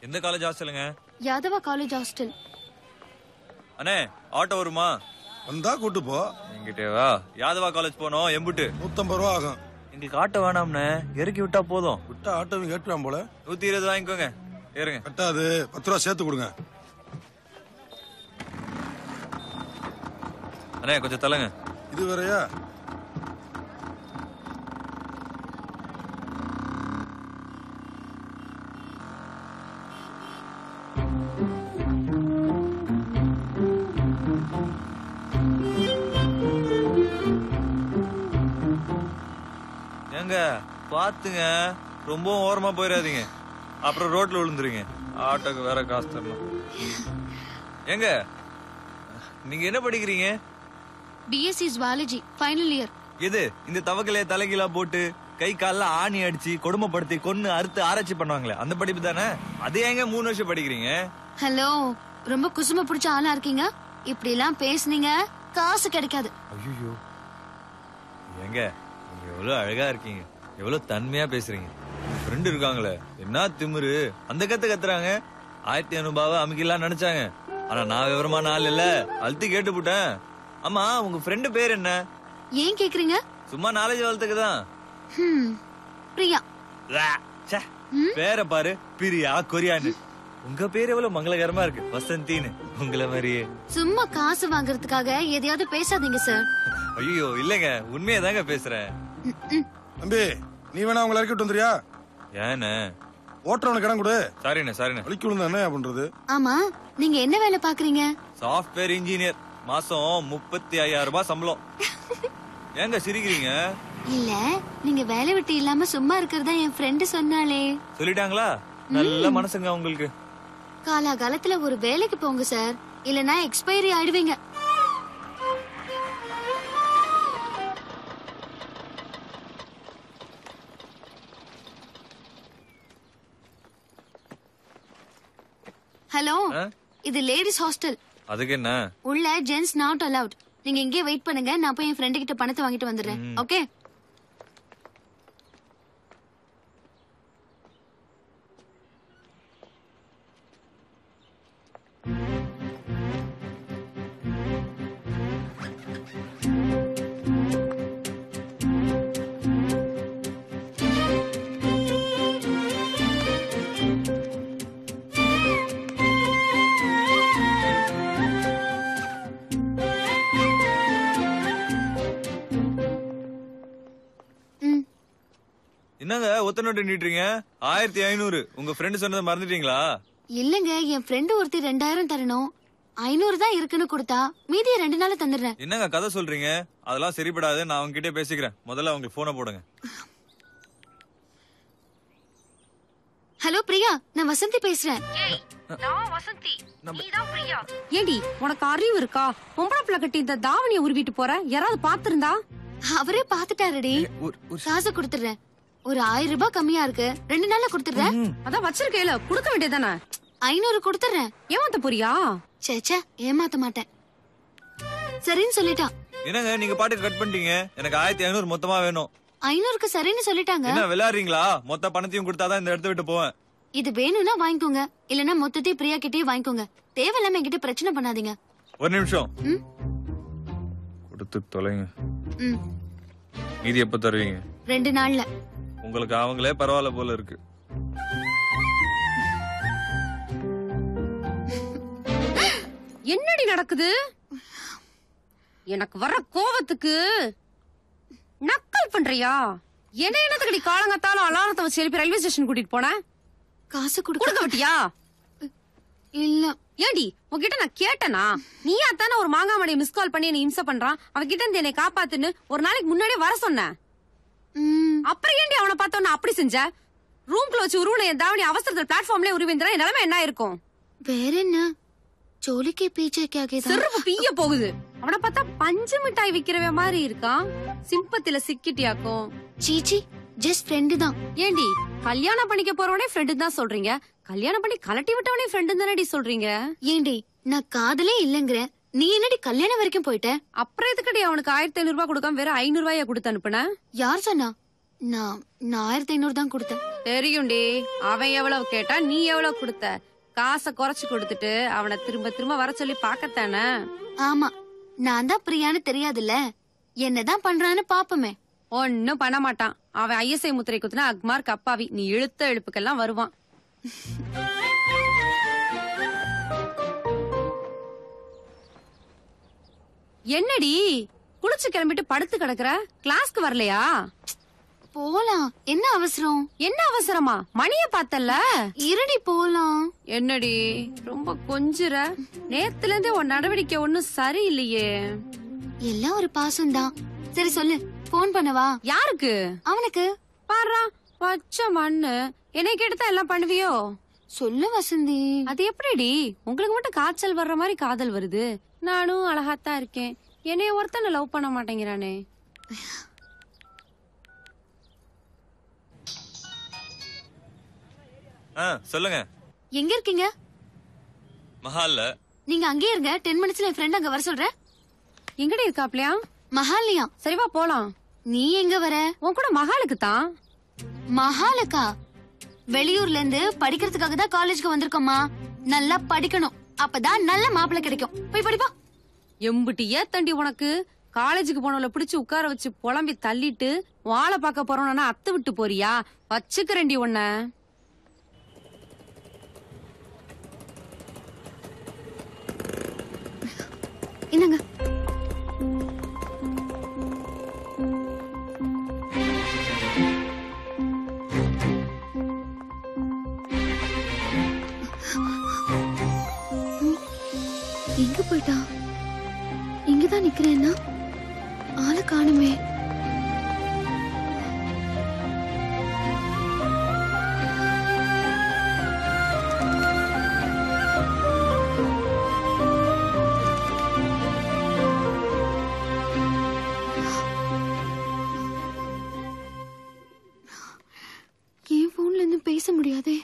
எந்த காலேஜ் ஹாஸ்டலுங்க? Yadava college hostel. அண்ணே ஆட்டோ வருமா? வந்தா கூட்டு போ. எங்கிட்டே வா. யாதவா காலேஜ் போனோம். எம்புட்டு? 150 ரூபா ஆகும். எங்களுக்கு ஆட்டோ வேணாம்னே, இறக்கி விட்டா போதும். விட்டா ஆட்டோவும் கேட்டுவான் போல. 120 வாங்கிக்கோங்க. ஏறுங்க. கட்டாது 10 ரூபா சேர்த்து கொடுங்க. அண்ணே கொஞ்சம் தள்ளுங்க. இது வேறயா? ஏங்க பாத்துங்க, ரொம்ப ஓரமா போயிடாதீங்க, அப்புறம் ரோட்ல விழுந்துருங்க. ஆட்டோக்கு வேற காசு தரணும். ஏங்க நீங்க என்ன படிக்கிறீங்க? BSc zoology final year. எது இந்த தவக்கலைய தலைகீழா போட்டு கை கால்ல ஆணி அடிச்சு கொடுமைப்படுத்தி கொன்னு அறுத்து ஆராய்ச்சி பண்ணுவாங்களே அந்த படிப்பு தானே? அது ஏங்க 3 வருஷம் படிக்கிறீங்க? ஹலோ, ரொம்ப குசும பிடிச்ச ஆளா இருக்கீங்க. இப்படி எல்லாம் பேசுனீங்க காசு கிடைக்காது. ஐயோ ஏங்க நீங்க எவ்வளவு அழகா இருக்கீங்க, எவ்வளவு தன்மையா பேசுறீங்க. ஃப்ரெண்ட் இருக்காங்களே என்ன திமிரு, அந்த கத்துறாங்க. 1500 ரூபாவை அமுக்கிலாம் நினைச்சாங்க. ஆனா நான் விவரமான ஆள் இல்ல, அழுத்தி கேட்டுப்புட்டேன். ஆமா உங்க ஃப்ரெண்டு பேர் என்ன? ஏன் கேக்குறீங்க? சும்மா நாலேஜ் வளர்த்துக்குதான். பிரியா. பேரை பாரு, பிரியா கொரியான்னு. உங்க பேர் எவ்வளவு மங்களகரமா இருக்கு, வசந்தின்னு. உங்களை மாதிரியே. சும்மா காசு வாங்குறதுக்காக எதையாவது பேசாதீங்க சார். ஐயோ இல்லங்க, உண்மையதாங்க பேசுறேன். தம்பி நீ வேணா உங்களை இறக்கிட்டு வந்துறியா? ஏன்னு ஓட்டுறவனுக்கு இடம் கொடு. சாரிண்ணே சாரிண்ணே. வலிக்கு விழுந்தா என்ன பண்றது? ஆமா, நீங்க என்ன வேலை பாக்குறீங்க? Software engineer. மாசம் 35,000 ரூபாய் சம்பளம். ஏங்க சிரிக்கிறீங்க? இல்ல, நீங்க வேலை விட்டு இல்லாம சும்மா இருக்கிறதா என் ஃப்ரெண்டு சொன்னாலே. சொல்லிட்டாங்களா? நல்ல மனசுங்க உங்களுக்கு. காலாகாலத்துல ஒரு வேலைக்கு போங்க சார், இல்லனா எக்ஸ்பைரி ஆயிடுவீங்க. ஹலோ, இது லேடிஸ் ஹாஸ்டல். அதுக்கு என்ன? உள்ள ஜென்ஸ் நாட் அலவுட். நீங்க இங்கே வெயிட் பண்ணுங்க, நான் போய் என் ஃப்ரெண்ட் கிட்ட பணத்தை வாங்கிட்டு வந்துடுறேன். ஓகே? என்னங்க ஒத்த நோட்டு நீட்டுறீங்க? 1500. உங்க ஃப்ரெண்ட் சொன்னதை மறந்துட்டீங்களா? இல்லங்க, என் ஃப்ரெண்ட் ஒருத்தி 2000 தரணும். 500 தான் இருக்குன்னு கொடுத்தா மீதி 2 நாள் தந்துடுறேன். என்னங்க கதை சொல்றீங்க? அதெல்லாம் சரிப்படாது, நான் அவங்க கிட்டே பேசிக்கிறேன். முதல்ல உங்களுக்கு போனை போடுங்க. ஹலோ பிரியா, நான் வசந்தி பேசுறேன். நான் வசந்தி, நீதான் பிரியா. ஏடி உனக்கு அறிவு இருக்கா? பொம்பளை பிள்ளை கட்டி இந்த தாவணியை உருவிட்டு போற, யாராவது பாத்துருந்தா? அவரே பாத்துட்டாருடி. காசு கொடுத்துறேன். ஒரு 1000 ரூபாய் கம்மியா இருக்கு, 2 நாள்ல கொடுத்துறேன். அதான் வச்சிருக்கேல, கொடுக்க வேண்டியதானே? 500 கொடுத்துறேன். ஏமாத்த போறியா? சேச்சே, ஏமாத்த மாட்டேன். சரின்னு சொல்லிட்டான். என்னங்க நீங்க பாட்டுக்கு கட் பண்ணிட்டீங்க? எனக்கு 1500 மொத்தமா வேணும். 500க்கு சரின்னு சொல்லிட்டாங்க. என்ன விளையாடுறீங்களா? மொத்த பணத்தையும் கொடுத்தாதான் இந்த இடத்த விட்டு போவேன். இது வேணும்னா வாங்கிக்கோங்க, இல்லனா மொத்தத்தையும் பிரியா கிட்டே வாங்கிக்கோங்க. தேவையில்லாம என்கிட்ட பிரச்சனை பண்ணாதீங்க. ஒரு நிமிஷம் கொடுத்து தொலைங்க. மீதி எப்ப தருவீங்க? 2 நாள்ல. உங்களுக்கு அவங்களே பரவாயில்ல போல இருக்கு. என்னடி நடக்குது? எனக்கு வர கோவத்துக்கு நக்கல் பண்றியா? என்னத்துக்கு காலங்கத்தாலும் அலாரத்தை வச்சு எழுப்பி ரயில்வே ஸ்டேஷன் கூட்டிட்டு போன? காசு கொடுக்க விட்டியா? இல்ல. ஏடி உன்கிட்ட நான் கேட்டனா? நீயா தானே ஒரு மாங்காமணியை மிஸ் கால் பண்ணி என்ன இம்சை பண்றான், அவன்கிட்ட இருந்து என்னை காப்பாத்துன்னு ஒரு நாளைக்கு முன்னாடியே வர சொன்ன. அப்புறம் ஏண்டி அவனை பார்த்தோன்னா அப்படி செஞ்ச? ரூம்குள்ள வச்சு உருவன என் தாவணி அவசரத்துல பிளாட்ஃபார்ம்ல உருவிந்திரா என் நிலைமை என்ன இருக்கும்? வேற என்ன? சோலிக்கே பீச்சே கேக்குதா? சிறுப்பு பீய போகுது. அவனை பார்த்தா பஞ்சு மிட்டாய் விக்கிறவ மாதிரி இருக்கான். சிம்பத்தில சிக்கிட்டியாக்கும். சீச்சி, ஜஸ்ட் ஃப்ரெண்ட் தான். ஏண்டி கல்யாணம் பண்ணிக்க போறவனே ஃப்ரெண்டு தான் சொல்றீங்க, கல்யாணம் பண்ணி கலட்டி விட்டவனே ஃப்ரெண்டு தானடி சொல்றீங்க? ஏண்டி நான் காதலே இல்லங்கற, நீ என்னடி கல்யாணம் வரைக்கும் போயிட்ட? அப்புறம் எதுக்கடி அவனுக்கு 1500 ரூபாய் கொடுக்காம வேற 500 ரூபாயா கொடுத்து அனுப்புன? யார் சொன்னா? நான் 1500 தான் கொடுத்தேன். தெரியும்டி, அவன் எவ்வளவு கேட்டா நீ எவ்வளவு கொடுத்த? காசை குறைச்சு கொடுத்துட்டு அவனை திரும்ப திரும்ப வர சொல்லி பாக்கத்தானே. ஆமா, நான் தான் பிரியான்னு தெரியாதுல்ல, என்னதான் பண்றான்னு பாப்போமே. ஒன்னும் பண்ண மாட்டான். அவன் ஐஎஸ்ஐ முத்திரை குத்துனா அக்மார்க் அப்பாவி. நீ இழுத்த இழுப்புக்கெல்லாம் வருவான். என்னடி குளிச்சு கிளம்பிட்டு படுத்து கிடக்குற? கிளாஸ்க்கு வரலையா? போலாம், என்ன அவசரம்? என்ன அவசரமா? மணிய பார்த்தல்ல? இருடி போலாம். என்னடி ரொம்ப கொஞ்சுற? நேத்துல இருந்தே உன் நடவடிக்கை ஒண்ணும் சரியில்லையே. எல்லாம் ஒரு பாசம்தான். சரி சொல்லு, போன் பண்ணவா? யாருக்கு? அவனுக்கு. பாரு பச்ச மண்ணு. என்னை கேட்டுதான் எல்லாம் பண்ணுவியோ? சொல்லு வசந்தி. அது எப்படிடி உங்களுக்கு மட்டும் காய்ச்சல் வர்ற மாதிரி காதல் வருது? நானும் அழகாத்தான் இருக்கேன், என்னைய ஒருத்தனை லவ் பண்ண மாட்டேங்கிறானே. சொல்லுங்க. எங்க இருக்கீங்க? மஹால்ல. நீங்க அங்கே இருங்க, 10 மினிட்ஸ்ல என் ஃப்ரெண்ட் அங்க வர சொல்றேன். எங்கடி இருக்காப்லையா? மஹால்லையா? சரிவா போலாம். நீ எங்க வர? உன் கூட மகாலுக்கு தான். மஹாலுக்கா? வெளியூர்ல இருந்து படிக்கிறதுக்காக தான் காலேஜ்க்கு வந்திருக்கோமா. நல்லா படிக்கணும், அப்பதான் நல்ல மாப்பிள்ளை கிடைக்கும். போய் படிப்பா. எம்புட்டி ஏத்தண்டி உனக்கு? காலேஜுக்கு போனவள பிடிச்சு உட்கார வச்சு புலம்பி தள்ளிட்டு வாழை பார்க்க போறோம்னா அத்து விட்டு போறியா? வச்சுக்கிறேன்டி உன்ன. என்னங்க? எங்க போயிட்டா? இங்கதான் நிக்கிறேன்னா ஆளை காணுமே. என் போன்ல இருந்து பேச முடியாதே.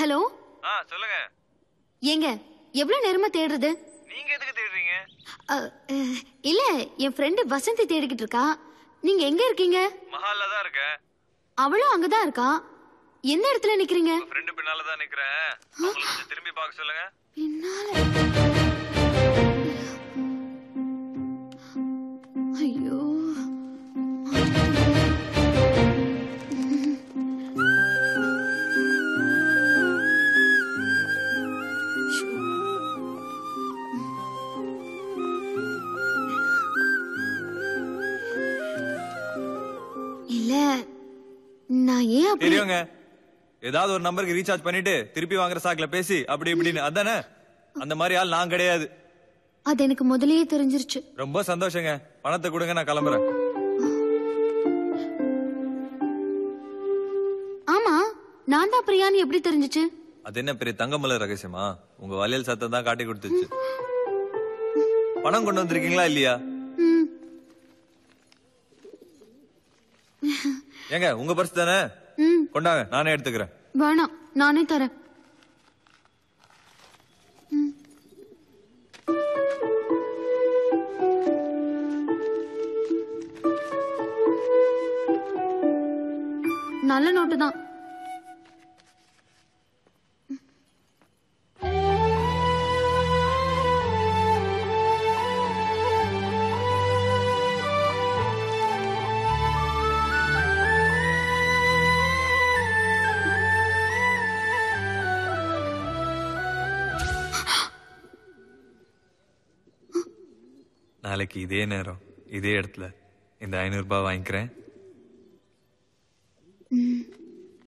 ஹலோ. சொல்லுங்க. ஏங்க, எவ்வளவு நேரமா தேடுறது? நீங்க எதுக்கு தேடுறீங்க? இல்ல, என் ஃப்ரெண்டு வசந்தி தேடிக்கிட்டு இருக்கா. நீங்க எங்க இருக்கீங்க? மஹால்ல தான் இருக்கேன். அவளும் அங்கதான் இருக்கா. எந்த இடத்துல நிக்கிறீங்க? ஃப்ரெண்டு பின்னால தான் நிக்கிறேன். அவங்கள கொஞ்சம் திரும்பி பார்க்க சொல்லுங்க. பின்னால? ஐயோ. இல்ல, நான் ஏன் அப்படி? தெரியுங்க, ஏதாவது ஒரு நம்பருக்கு ரீசார்ஜ் பண்ணிட்டு திருப்பி வாங்குற சாக்குல பேசி அப்படி இப்படின்னு அதானே? அந்த மாதிரி ஆள் நான் கிடையாது. அது எனக்கு முதல்லயே தெரிஞ்சிருச்சு. ரொம்ப சந்தோஷங்க. பணத்தை கொடுங்க, நான் கிளம்புறேன். ஆமா, நான் தான் பிரியான்னு எப்படி தெரிஞ்சுச்சு? அது என்ன பெரிய தங்கமலர் ரகசியமா? உங்க வளையல் சத்தம் தான் காட்டி கொடுத்துச்சு. பணம் கொண்டு வந்திருக்கீங்களா இல்லையா? ம். ஏங்க, உங்க பர்ஸ் தானே? ம். கொண்டாங்க, நானே எடுத்துக்கிறேன். வேணாம், நானே தரேன். ம். நல்ல நோட்டு தான். நாளைக்கு இதே நேரம் இதே இடத்துல இந்த 500 ரூபாய் வாங்கிக்கிறேன்.